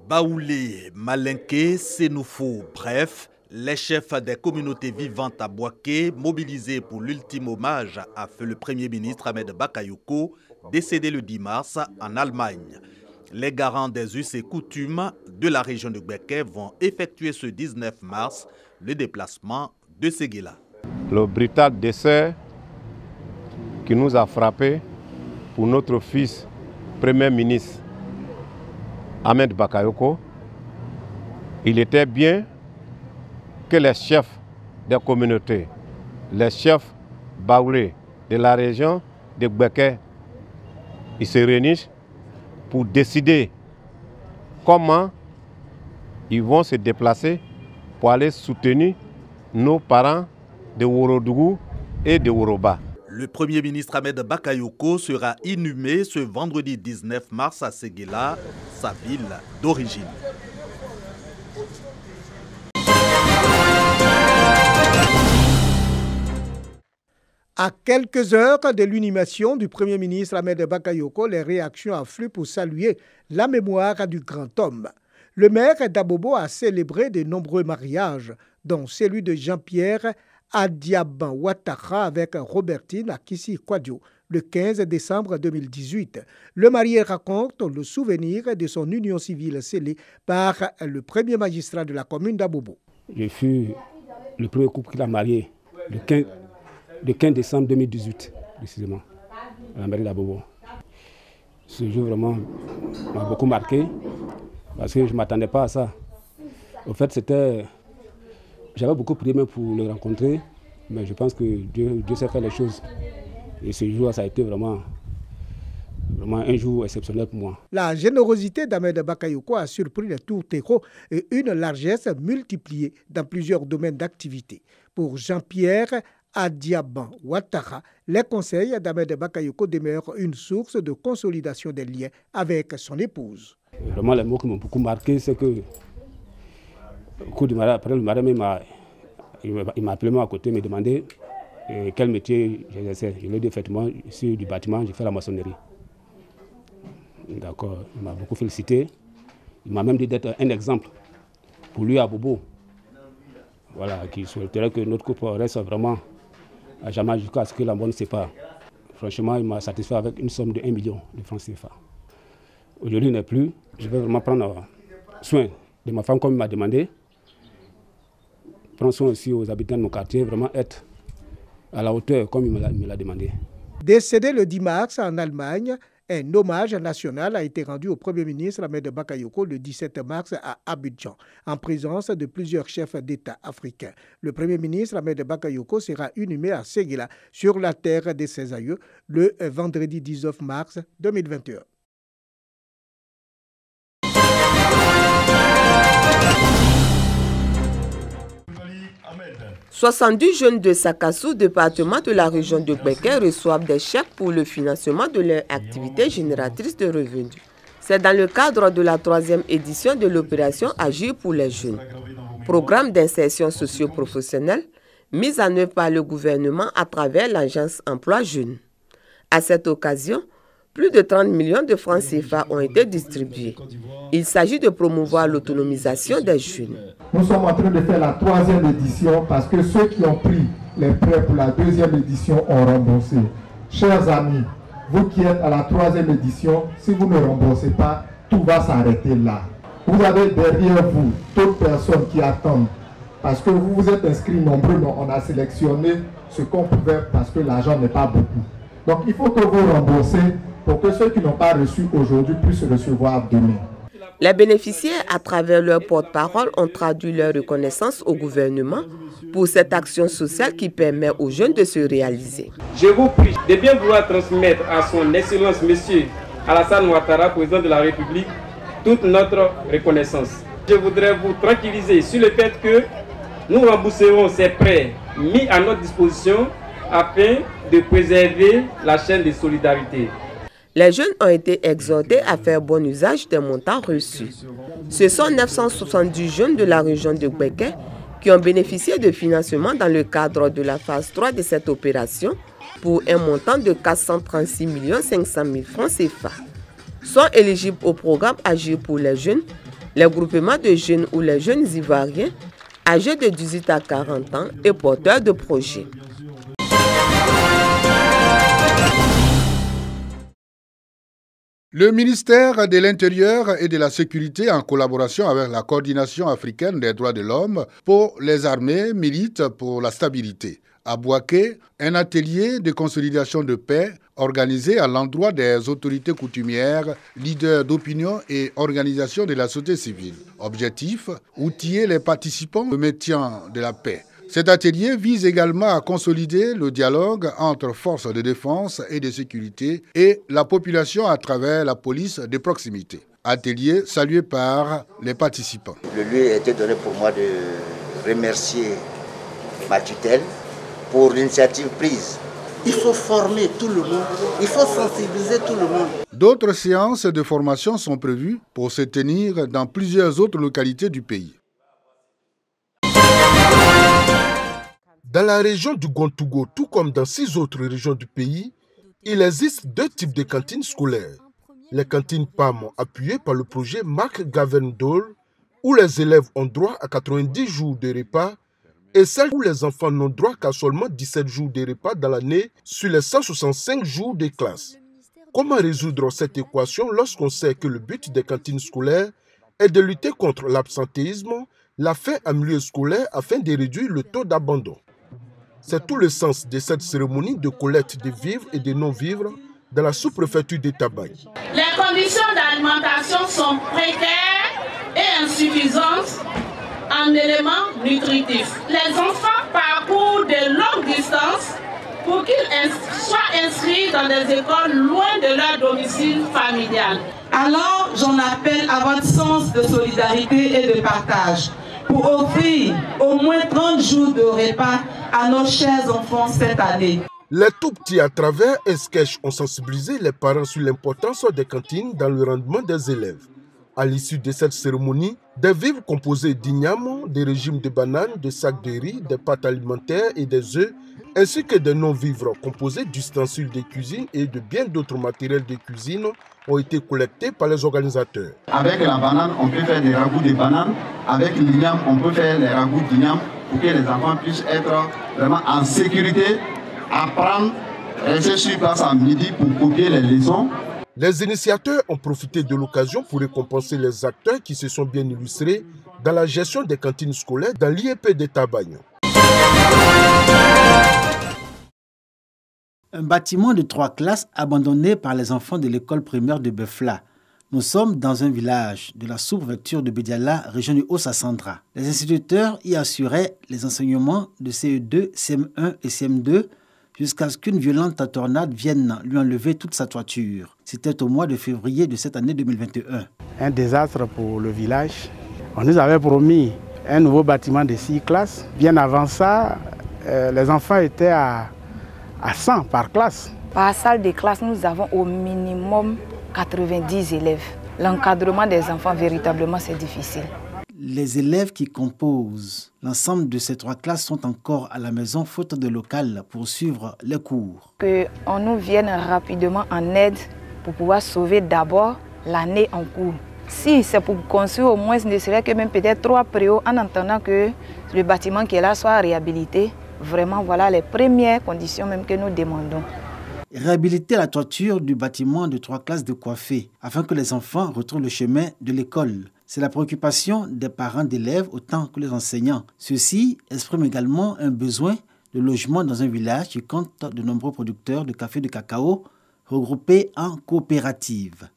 Baoulé, Malinké, Sénoufo, bref, les chefs des communautés vivantes à Bouaké, mobilisés pour l'ultime hommage à feu le Premier ministre Ahmed Bakayoko, décédé le 10 mars en Allemagne. Les garants des us et coutumes de la région de Gbeke vont effectuer ce 19 mars le déplacement de Séguéla. Le brutal décès qui nous a frappé pour notre fils Premier ministre Ahmed Bakayoko, il était bien que les chefs des communautés, les chefs baoulés de la région de Gbeke, ils se réunissent pour décider comment ils vont se déplacer pour aller soutenir nos parents de Worodougou et de Woroba. Le Premier ministre Ahmed Bakayoko sera inhumé ce vendredi 19 mars à Séguéla, sa ville d'origine. À quelques heures de l'inhumation du Premier ministre Ahmed Bakayoko, les réactions affluent pour saluer la mémoire du grand homme. Le maire d'Abobo a célébré de nombreux mariages, dont celui de Jean-Pierre Adiaban Ouattara avec Robertine Akissi Kwadjo le 15 décembre 2018. Le marié raconte le souvenir de son union civile scellée par le premier magistrat de la commune d'Abobo. Je fus le premier couple qu'il a marié le 15 décembre 2018, précisément, à la mairie d'Abobo. Ce jour vraiment m'a beaucoup marqué parce que je ne m'attendais pas à ça. Au fait, j'avais beaucoup prié même pour le rencontrer, mais je pense que Dieu sait faire les choses. Et ce jour, ça a été vraiment un jour exceptionnel pour moi. La générosité d'Ahmed Bakayoko a surpris les tourtereaux et une largesse multipliée dans plusieurs domaines d'activité. Pour Jean-Pierre Adiaban Ouattara, les conseils d'Ahmed Bakayoko demeurent une source de consolidation des liens avec son épouse. Vraiment, les mots qui m'ont beaucoup marqué, c'est que au cours du mariage, après le mariage, il m'a appelé moi à côté, me demandé quel métier j'exerçais. Je lui ai dit effectivement, sur du bâtiment, j'ai fait la maçonnerie. D'accord, il m'a beaucoup félicité. Il m'a même dit d'être un exemple pour lui à Bobo. Voilà, qui souhaiterait que notre couple reste vraiment à jamais jusqu'à ce que la mort ne sépare. Franchement, il m'a satisfait avec une somme de 1 million de francs CFA. Aujourd'hui, il n'est plus. Je vais vraiment prendre soin de ma femme comme il m'a demandé. Prendre soin aussi aux habitants de nos quartiers, vraiment être à la hauteur comme il me l'a demandé. Décédé le 10 mars en Allemagne, un hommage national a été rendu au Premier ministre Ahmed Bakayoko le 17 mars à Abidjan, en présence de plusieurs chefs d'État africains. Le Premier ministre Ahmed Bakayoko sera inhumé à Séguéla, sur la terre de ses aïeux, le vendredi 19 mars 2021. « 70 jeunes de Sakassou, département de la région de Gbeke, reçoivent des chèques pour le financement de leur activité génératrice de revenus. C'est dans le cadre de la 3e édition de l'opération Agir pour les jeunes, programme d'insertion socio-professionnelle mis en œuvre par le gouvernement à travers l'agence Emploi Jeunes. À cette occasion, plus de 30 millions de francs CFA ont été distribués. Il s'agit de promouvoir l'autonomisation des jeunes. Nous sommes en train de faire la 3e édition parce que ceux qui ont pris les prêts pour la 2e édition ont remboursé. Chers amis, vous qui êtes à la 3e édition, si vous ne remboursez pas, tout va s'arrêter là. Vous avez derrière vous d'autres personnes qui attendent parce que vous vous êtes inscrits nombreux, donc on a sélectionné ce qu'on pouvait parce que l'argent n'est pas beaucoup. Donc il faut que vous remboursez pour que ceux qui n'ont pas reçu aujourd'hui puissent recevoir demain. Les bénéficiaires, à travers leur porte-parole, ont traduit leur reconnaissance au gouvernement pour cette action sociale qui permet aux jeunes de se réaliser. Je vous prie de bien vouloir transmettre à son Excellence Monsieur Alassane Ouattara, président de la République, toute notre reconnaissance. Je voudrais vous tranquilliser sur le fait que nous rembourserons ces prêts mis à notre disposition afin de préserver la chaîne de solidarité. Les jeunes ont été exhortés à faire bon usage des montants reçus. Ce sont 970 jeunes de la région de Gbeke qui ont bénéficié de financement dans le cadre de la phase 3 de cette opération pour un montant de 436 500 000 francs CFA. Sont éligibles au programme Agir pour les jeunes les groupements de jeunes ou les jeunes Ivoiriens âgés de 18 à 40 ans et porteurs de projets. Le ministère de l'Intérieur et de la Sécurité, en collaboration avec la Coordination africaine des droits de l'homme pour les armées, milite pour la stabilité. À Bouaké, un atelier de consolidation de paix organisé à l'endroit des autorités coutumières, leaders d'opinion et organisations de la société civile. Objectif, outiller les participants au maintien de la paix. Cet atelier vise également à consolider le dialogue entre forces de défense et de sécurité et la population à travers la police de proximité. Atelier salué par les participants. Le lieu a été donné pour moi de remercier ma tutelle pour l'initiative prise. Il faut former tout le monde, il faut sensibiliser tout le monde. D'autres séances de formation sont prévues pour se tenir dans plusieurs autres localités du pays. Dans la région du Gontougo, tout comme dans 6 autres régions du pays, il existe 2 types de cantines scolaires. Les cantines PAM appuyées par le projet Marc Gavendol, où les élèves ont droit à 90 jours de repas, et celles où les enfants n'ont droit qu'à seulement 17 jours de repas dans l'année sur les 165 jours de classe. Comment résoudre cette équation lorsqu'on sait que le but des cantines scolaires est de lutter contre l'absentéisme, la faim en milieu scolaire afin de réduire le taux d'abandon? C'est tout le sens de cette cérémonie de collecte de vivres et de non-vivres dans la sous-préfecture de Tabaye. Les conditions d'alimentation sont précaires et insuffisantes en éléments nutritifs. Les enfants parcourent de longues distances pour qu'ils soient inscrits dans des écoles loin de leur domicile familial. Alors, j'en appelle à votre sens de solidarité et de partage pour offrir au moins 30 jours de repas à nos chers enfants cette année. Les tout-petits, à travers un sketch, ont sensibilisé les parents sur l'importance des cantines dans le rendement des élèves. À l'issue de cette cérémonie, des vivres composés d'igname, des régimes de bananes, de sacs de riz, des pâtes alimentaires et des œufs, ainsi que des non-vivres composés d'ustensiles de cuisine et de bien d'autres matériels de cuisine ont été collectés par les organisateurs. Avec la banane, on peut faire des ragoûts de bananes. Avec l'igname, on peut faire les ragoûts d'igname pour que les enfants puissent être vraiment en sécurité, apprendre, rester sur place à midi pour copier les leçons. Les initiateurs ont profité de l'occasion pour récompenser les acteurs qui se sont bien illustrés dans la gestion des cantines scolaires dans l'IEP de Tabagne. Un bâtiment de 3 classes abandonné par les enfants de l'école primaire de Befla. Nous sommes dans un village de la sous-préfecture de Bédiala, région du Haut-Sassandra. Les instituteurs y assuraient les enseignements de CE2, CM1 et CM2 jusqu'à ce qu'une violente tornade vienne lui enlever toute sa toiture. C'était au mois de février de cette année 2021. Un désastre pour le village. On nous avait promis un nouveau bâtiment de 6 classes. Bien avant ça, les enfants étaient à 100 par classe. Par salle de classe, nous avons au minimum 90 élèves. L'encadrement des enfants, véritablement, c'est difficile. Les élèves qui composent l'ensemble de ces 3 classes sont encore à la maison faute de local pour suivre les cours. Qu'on nous vienne rapidement en aide pour pouvoir sauver d'abord l'année en cours. Si c'est pour construire au moins, ne serait que même peut-être 3 préaux en attendant que le bâtiment qui est là soit réhabilité. Vraiment, voilà les premières conditions même que nous demandons. Réhabiliter la toiture du bâtiment de 3 classes de coiffée afin que les enfants retrouvent le chemin de l'école. C'est la préoccupation des parents d'élèves autant que les enseignants. Ceux-ci expriment également un besoin de logement dans un village qui compte de nombreux producteurs de café et de cacao regroupés en coopératives.